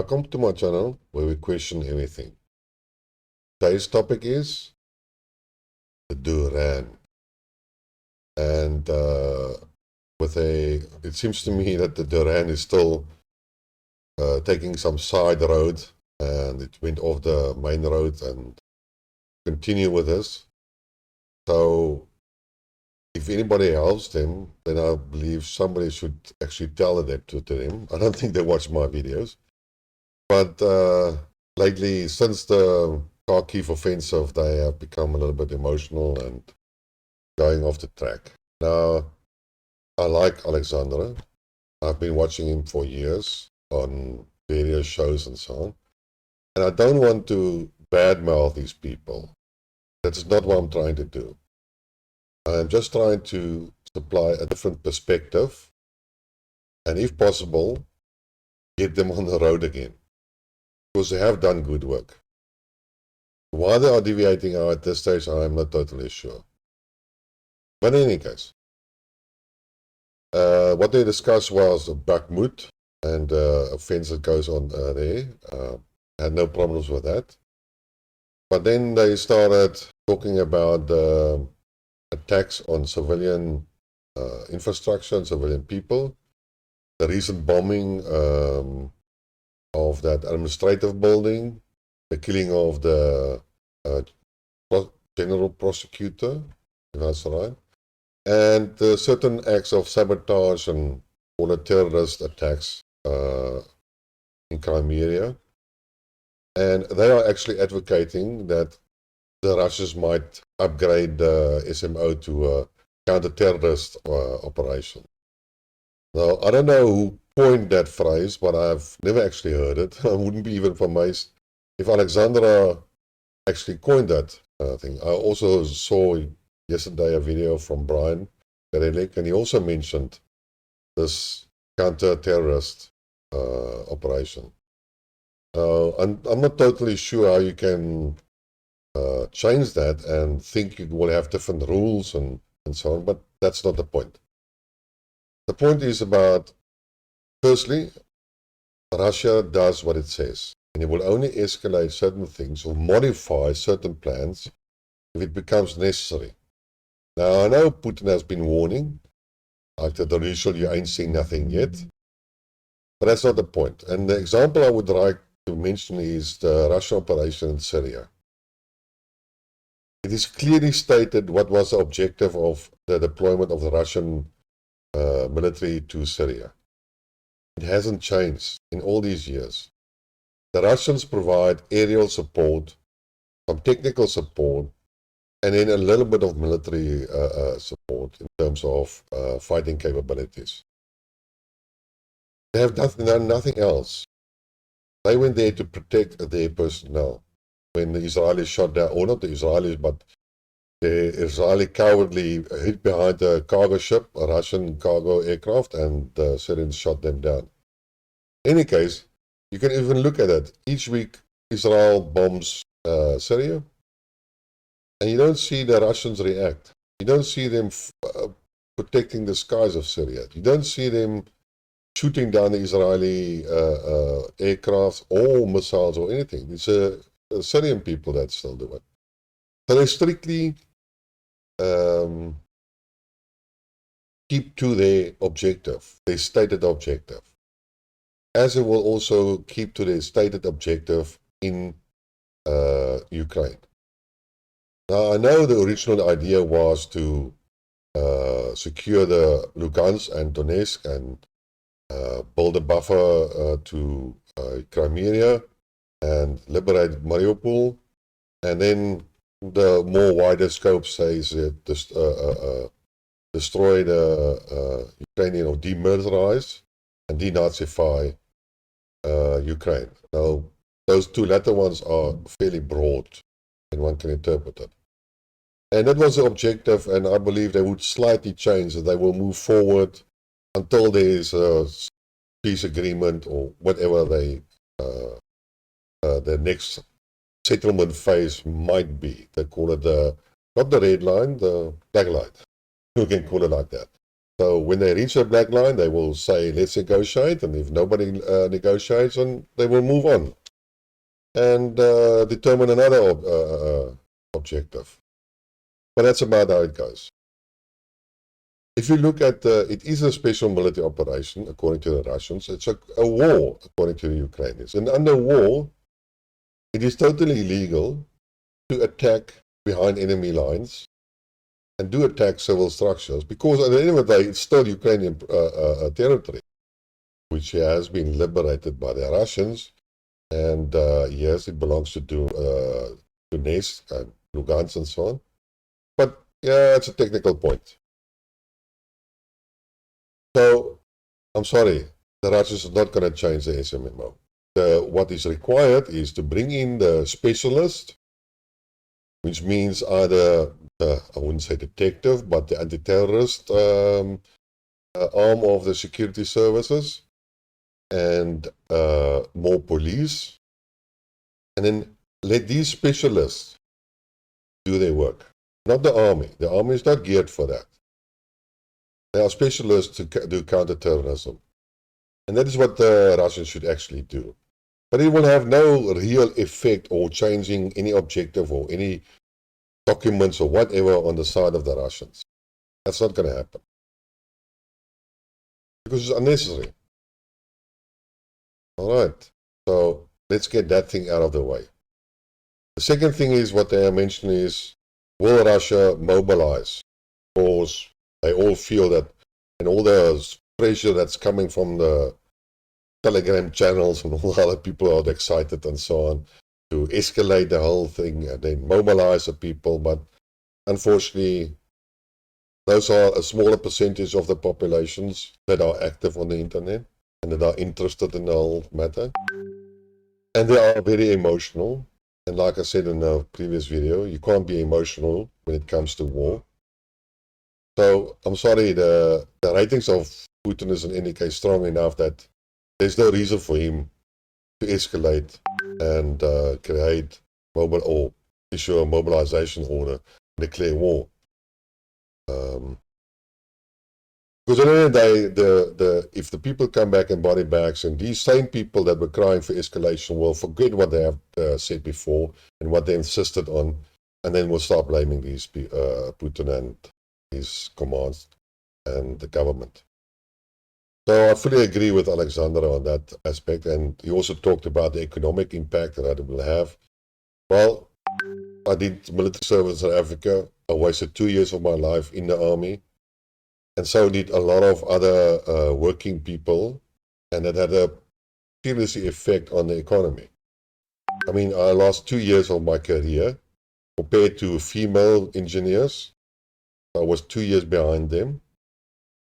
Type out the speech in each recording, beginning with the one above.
Welcome to my channel where we question everything. Today's topic is the Duran. And it seems to me that the Duran is still taking some side road, and it went off the main road and continue with this. So if anybody helps them, then I believe somebody should actually tell them to them. I don't think they watch my videos. But lately, since the Kharkiv offensive, they have become a little bit emotional and going off the track. Now, I like Alexandra. I've been watching him for years on various shows and so on. And I don't want to badmouth these people. That's not what I'm trying to do. I'm just trying to supply a different perspective and, if possible, get them on the road again. Because they have done good work. Why they are deviating out at this stage, I'm not totally sure. But in any case, what they discussed was Bakhmut and offense that goes on there. Had no problems with that. But then they started talking about attacks on civilian infrastructure and civilian people. The recent bombing of that administrative building, the killing of the general prosecutor, if that's right, and certain acts of sabotage and all the terrorist attacks in Crimea. And they are actually advocating that the Russians might upgrade the SMO to a counter-terrorist operation. Now, I don't know who coined that phrase, but I've never actually heard it. I wouldn't be even amazed if Alexandra actually coined that thing. I also saw yesterday a video from Brian, and he also mentioned this counter-terrorist operation. I'm not totally sure how you can change that and think you will have different rules and so on, but that's not the point. The point is about, firstly, Russia does what it says, and it will only escalate certain things or modify certain plans if it becomes necessary. Now, I know Putin has been warning, after the usual, you ain't seen nothing yet, but that's not the point. And the example I would like to mention is the Russian operation in Syria. It is clearly stated what was the objective of the deployment of the Russian military to Syria. It hasn't changed in all these years. The Russians provide aerial support, some technical support, and then a little bit of military support in terms of fighting capabilities. They have done nothing else. They went there to protect their personnel. When the Israelis shot down, or not the Israelis, but the Israeli cowardly hid behind a cargo ship, a Russian cargo aircraft, and the Syrians shot them down. In any case, you can even look at it. Each week, Israel bombs Syria, and you don't see the Russians react. You don't see them protecting the skies of Syria. You don't see them shooting down the Israeli aircraft or missiles or anything. It's the Syrian people that still do it. So they strictly keep to their objective, their stated objective, as it will also keep to their stated objective in Ukraine. Now, I know the original idea was to secure the Lugansk and Donetsk and build a buffer to Crimea and liberate Mariupol, and then the more wider scope says destroy the Ukrainian, or demilitarize and denazify Ukraine. Now, those two latter ones are fairly broad, and one can interpret it. And that was the objective, and I believe they would slightly change, that they will move forward until there is a peace agreement or whatever the next settlement phase might be. They call it not the red line, the black line. You can call it like that. So when they reach the black line, they will say, let's negotiate. And if nobody negotiates, then they will move on and determine another objective. But that's about how it goes. If you look at it is a special military operation, according to the Russians. It's a war, according to the Ukrainians. And under war, it is totally illegal to attack behind enemy lines and do attack civil structures, because at the end of the day, it's still Ukrainian territory, which has been liberated by the Russians. And yes, it belongs to Donetsk and Lugansk and so on. But yeah, it's a technical point. So, I'm sorry, the Russians are not going to change the SMMO. What is required is to bring in the specialist, which means either, I wouldn't say detective, but the anti-terrorist arm of the security services, and more police, and then let these specialists do their work, not the army. The army is not geared for that. They are specialists to do counterterrorism. And that is what the Russians should actually do. But it will have no real effect or changing any objective or any documents or whatever on the side of the Russians. That's not going to happen. Because it's unnecessary. All right. So let's get that thing out of the way. The second thing is what they are mentioning is, will Russia mobilize? Because they all feel that, and all the pressure that's coming from the Telegram channels and all the other people are excited and so on, to escalate the whole thing and then mobilize the people. But unfortunately, those are a smaller percentage of the populations that are active on the internet and that are interested in the whole matter. And they are very emotional. And like I said in the previous video, you can't be emotional when it comes to war. So I'm sorry, the ratings of Putin is in any case strong enough that there's no reason for him to escalate and create or issue a mobilization order, declare war. Because at the end of the day, if the people come back in body bags, and these same people that were crying for escalation will forget what they have said before and what they insisted on, and then we'll start blaming these Putin and his commands and the government. So I fully agree with Alexander on that aspect, and he also talked about the economic impact that it will have. Well, I did military service in Africa. I wasted 2 years of my life in the army, and so did a lot of other working people, and it had a serious effect on the economy. I mean, I lost 2 years of my career compared to female engineers. I was 2 years behind them.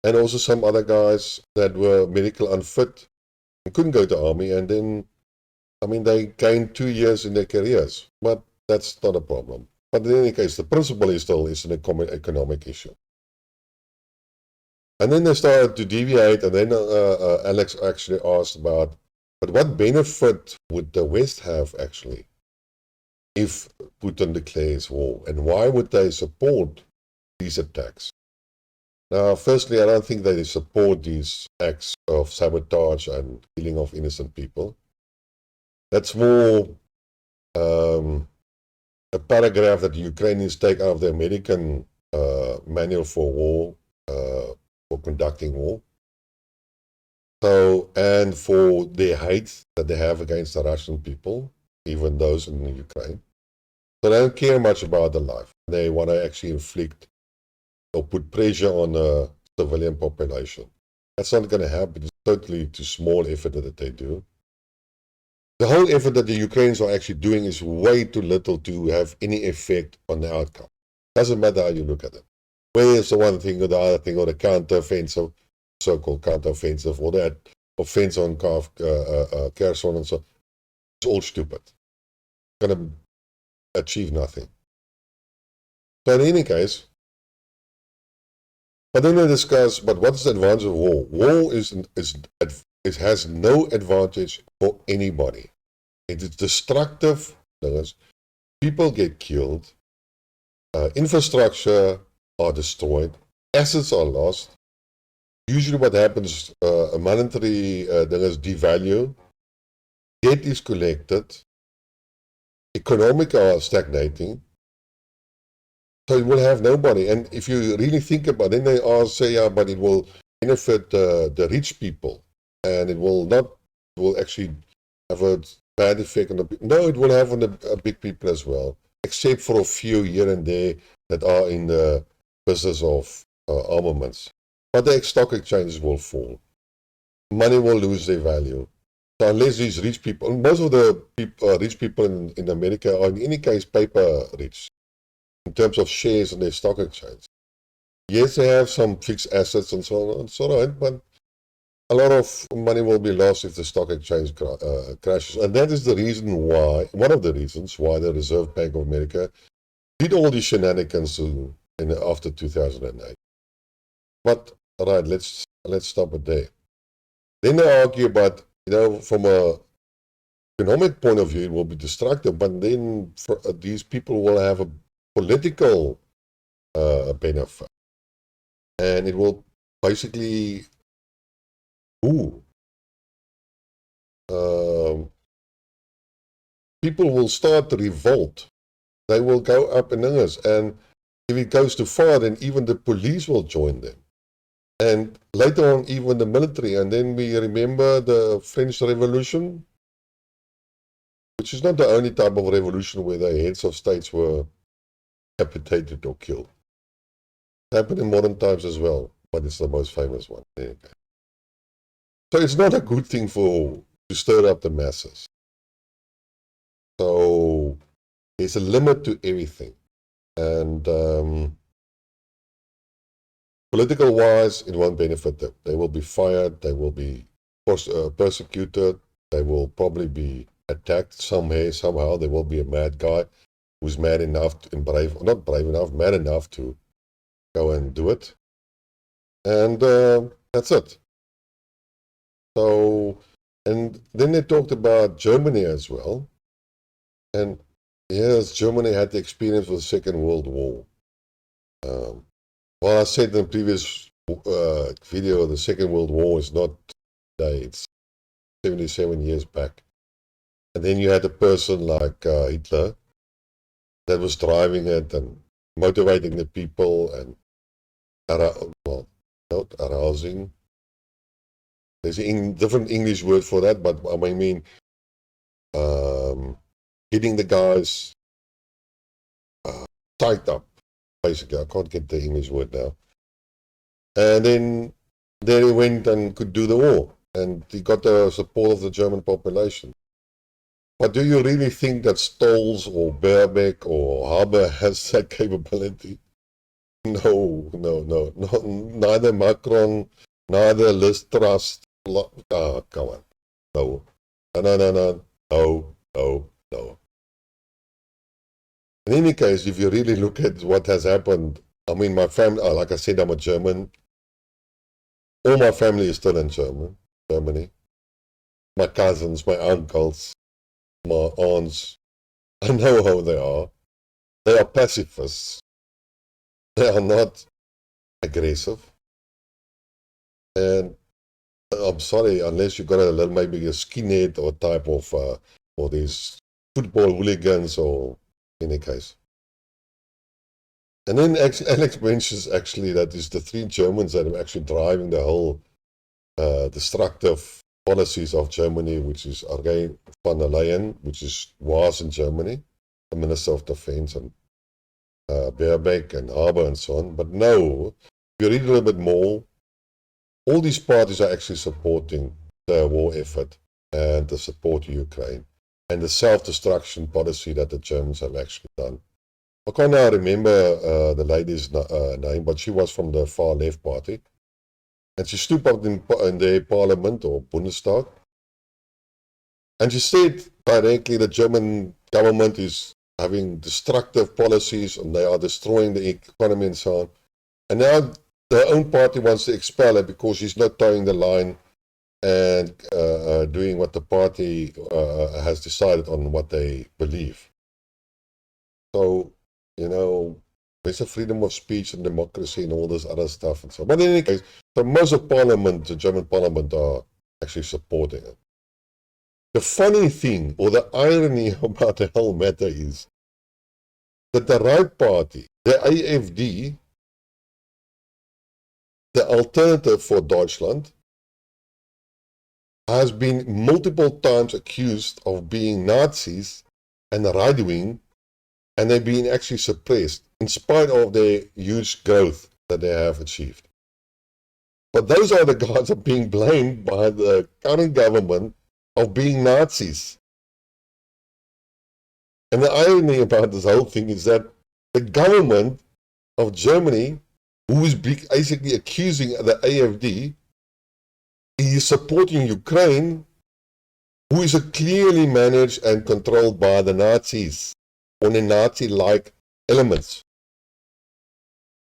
And also some other guys that were medical unfit and couldn't go to the army. And then, I mean, they gained 2 years in their careers. But that's not a problem. But in any case, the principle is still an economic issue. And then they started to deviate. And then Alex actually asked about, but what benefit would the West have actually if Putin declares war? And why would they support these attacks? Now, firstly, I don't think they support these acts of sabotage and killing of innocent people. That's more a paragraph that the Ukrainians take out of the American manual for war, for conducting war. So, and for their hate that they have against the Russian people, even those in the Ukraine. So they don't care much about their life. They want to actually inflict or put pressure on the civilian population. That's not going to happen. It's totally too small effort that they do. The whole effort that the Ukrainians are actually doing is way too little to have any effect on the outcome. Doesn't matter how you look at it. Where is the one thing or the other thing, or the counter-offensive, so-called counter-offensive, or that offense on Kherson and so on. It's all stupid. It's going to achieve nothing. So in any case, but then they discuss, but what's the advantage of war? War it has no advantage for anybody. It is destructive. People get killed. Infrastructure are destroyed. Assets are lost. usually what happens, a monetary thing is devalue, debt is collected, economic are stagnating, so it will have nobody. And if you really think about it, then they all say, yeah, but it will benefit the rich people, and it will not, it will actually have a bad effect on the, no, it will have on the big people as well, except for a few here and there that are in the business of armaments. But the stock exchanges will fall. Money will lose their value. So unless these rich people, most of the rich people in America are in any case paper rich in terms of shares in their stock exchange. Yes, they have some fixed assets and so on and so on, but a lot of money will be lost if the stock exchange crashes. And that is the reason why, one of the reasons why the Reserve Bank of America did all these shenanigans after 2008. But, all right, let's stop it there. Then they argue about, from a economic point of view, it will be destructive, but then these people will have a political benefit. And it will basically, people will start to revolt. They will go up in arms, and if it goes too far, then even the police will join them. And later on, even the military. And then we remember the French Revolution, which is not the only type of revolution where the heads of states were decapitated or killed. It happened in modern times as well, but it's the most famous one. Okay. So it's not a good thing to stir up the masses. So there's a limit to everything. And political wise, it won't benefit them. They will be fired, they will be persecuted, they will probably be attacked somehow. There will be a mad guy who's mad enough mad enough to go and do it. And that's it. So, and then they talked about Germany as well. And yes, Germany had the experience with the Second World War. Well, I said in the previous video, the Second World War is not today, it's 77 years back. And then you had a person like Hitler that was driving it and motivating the people and, not arousing. There's a different English word for that, but I mean, getting the guys psyched up. Basically, I can't get the English word now. And then he went and could do the war. And he got the support of the German population. But do you really think that Stolz or Baerbeck or Haber has that capability? No. Neither Macron, neither Liz Truss. Come on. No. No. In any case, if you really look at what has happened, I mean, my family, like I said, I'm a German. All my family is still in Germany. My cousins, my uncles, my aunts, I know how they are. They are pacifists. They are not aggressive. And I'm sorry, unless you've got maybe a skinhead or type of, or these football hooligans or in any case. And then Alex mentions actually that it's the three Germans that are actually driving the whole destructive policies of Germany, which is again von der Leyen, which was in Germany, the Minister of Defense, and Baerbeck and Haber and so on. But no, if you read a little bit more, all these parties are actually supporting the war effort and the support to Ukraine and the self-destruction policy that the Germans have actually done. I can't now remember the lady's name, but she was from the far left party. And she stood up in their parliament or Bundestag. And she said directly the German government is having destructive policies and they are destroying the economy and so on. And now their own party wants to expel her because she's not towing the line and doing what the party has decided on what they believe. So, There's a freedom of speech and democracy and all this other stuff and so on. But in any case, so most of Parliament, the German Parliament, are actually supporting it. The funny thing, or the irony about the whole matter is that the right party, the AfD, the alternative for Deutschland, has been multiple times accused of being Nazis and right-wing, and they've been actually suppressed in spite of their huge growth that they have achieved. But those are the guys that are being blamed by the current government of being Nazis. And the irony about this whole thing is that the government of Germany, who is basically accusing the AfD, is supporting Ukraine, who is clearly managed and controlled by the Nazis, or the Nazi-like elements.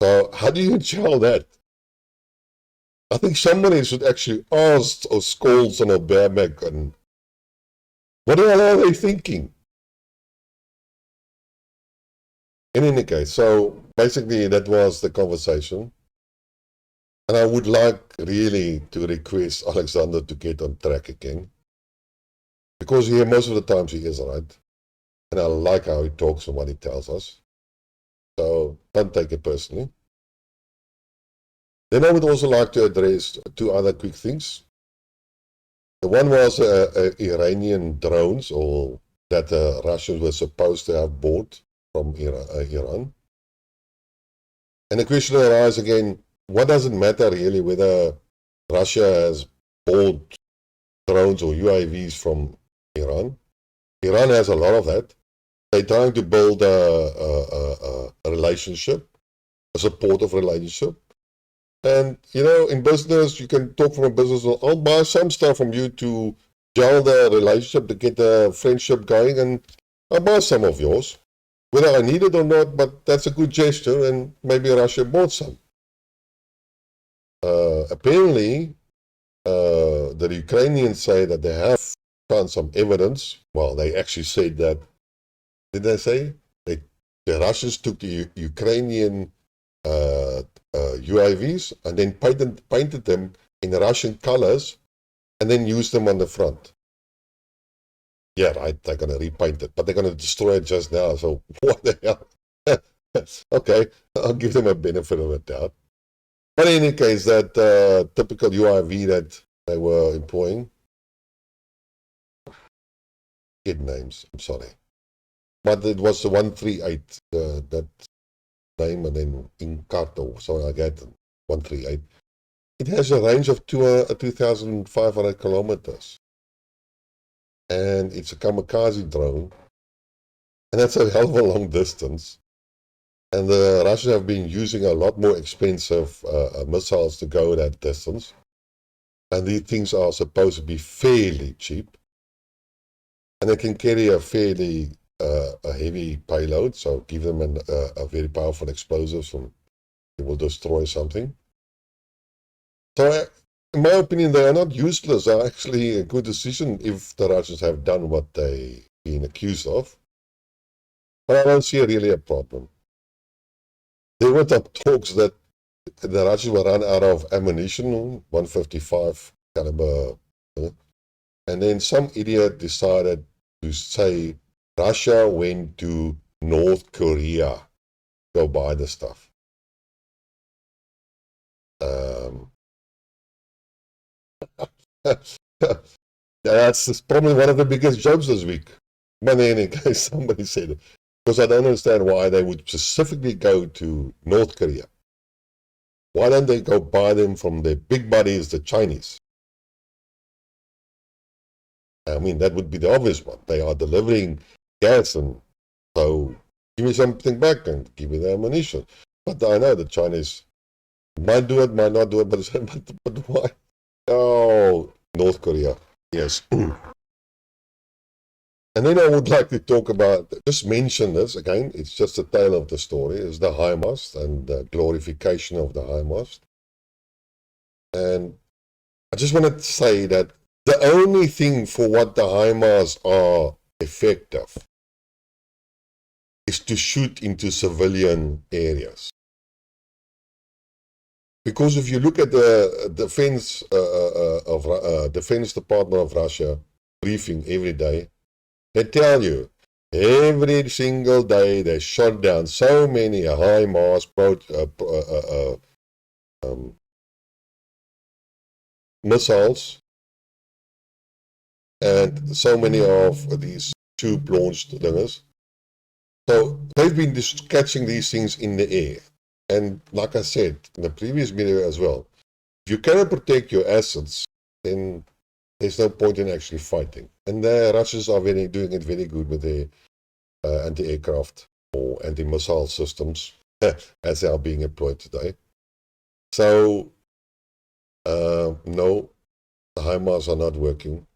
So how do you gel that? I think somebody should actually ask or scold on a bareback and what the hell are they thinking? In any case, so basically that was the conversation. And I would like really to request Alexander to get on track again. Because here most of the times he is right. And I like how he talks and what he tells us. So don't take it personally. Then I would also like to address two other quick things. The one was Iranian drones, or that the Russians were supposed to have bought from Iran. And the question arises again, what does it matter really whether Russia has bought drones or UAVs from Iran? Iran has a lot of that. They're trying to build a relationship, a supportive relationship. And, you know, in business, you can talk from a business, I'll buy some stuff from you to gel the relationship, to get the friendship going, and I'll buy some of yours. Whether I need it or not, but that's a good gesture, and maybe Russia bought some. Apparently, the Ukrainians say that they have found some evidence. Well, they actually said that, did they say? The Russians took the Ukrainian UAVs and then painted them in Russian colors and then used them on the front. Yeah, right, they're going to repaint it, but they're going to destroy it just now, so what the hell? Okay, I'll give them a benefit of the doubt. But in any case, that typical UAV that they were employing, kid names, I'm sorry. But it was the 138, that name, and then Incarto, something like that, 138. It has a range of 2,500 kilometers. And it's a kamikaze drone. And that's a hell of a long distance. And the Russians have been using a lot more expensive missiles to go that distance. And these things are supposed to be fairly cheap. And they can carry a fairly a heavy payload, so give them a very powerful explosives and it will destroy something. So in my opinion, they are not useless. They are actually a good decision if the Russians have done what they've been accused of. But I don't see really a problem. There were talks that the Russians will run out of ammunition, 155 caliber, and then some idiot decided to say Russia went to North Korea to go buy the stuff. That's probably one of the biggest jokes this week. But in any case, somebody said it. Because I don't understand why they would specifically go to North Korea. Why don't they go buy them from their big buddies, the Chinese? I mean, that would be the obvious one. They are delivering gas, and so give me something back and give me the ammunition. But I know the Chinese might do it, might not do it, but why? Oh, North Korea, yes. And then I would like to talk about, just mention this again, it's just a tale of the story, is the HIMARS and the glorification of the HIMARS. And I just want to say that the only thing for what the HIMARS are effective is to shoot into civilian areas. Because if you look at the Defense Department of Russia briefing every day, they tell you every single day they shot down so many HIMARS missiles and so many of these tube-launched things. So they've been just catching these things in the air. And like I said in the previous video as well, if you cannot protect your assets, then there's no point in actually fighting. And the Russians are doing it very good with their anti-aircraft or anti-missile systems as they are being employed today. So, no, the HIMARS are not working.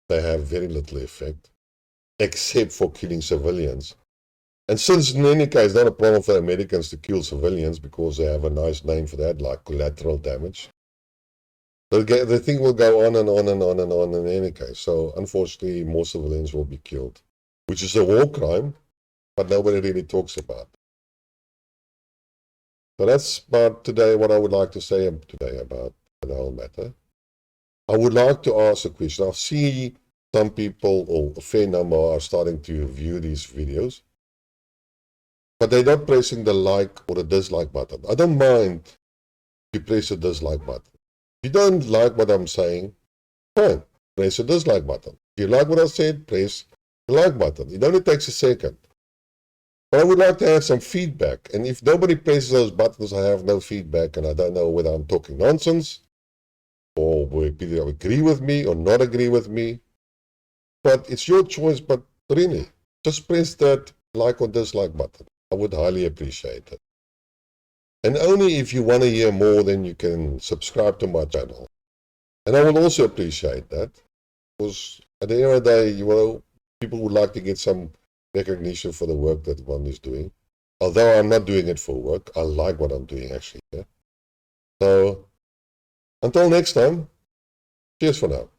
They have very little effect, except for killing civilians. And since in any case, it's not a problem for Americans to kill civilians because they have a nice name for that, like collateral damage. The thing will go on and on and on and on in any case. So unfortunately, more civilians will be killed, which is a war crime, but nobody really talks about it. So that's about today what I would like to say today about the whole matter. I would like to ask a question. I see some people, or a fair number, are starting to view these videos, but they're not pressing the like or the dislike button. I don't mind if you press the dislike button. If you don't like what I'm saying, fine, press the dislike button. If you like what I said, press the like button. It only takes a second. But I would like to have some feedback. And if nobody presses those buttons, I have no feedback, and I don't know whether I'm talking nonsense, or whether people agree with me or not agree with me. But it's your choice, but really, just press that like or dislike button. I would highly appreciate it. And only if you want to hear more, then you can subscribe to my channel. And I will also appreciate that, because at the end of the day, people would like to get some recognition for the work that one is doing. Although I'm not doing it for work, I like what I'm doing actually. Yeah? So, until next time, cheers for now.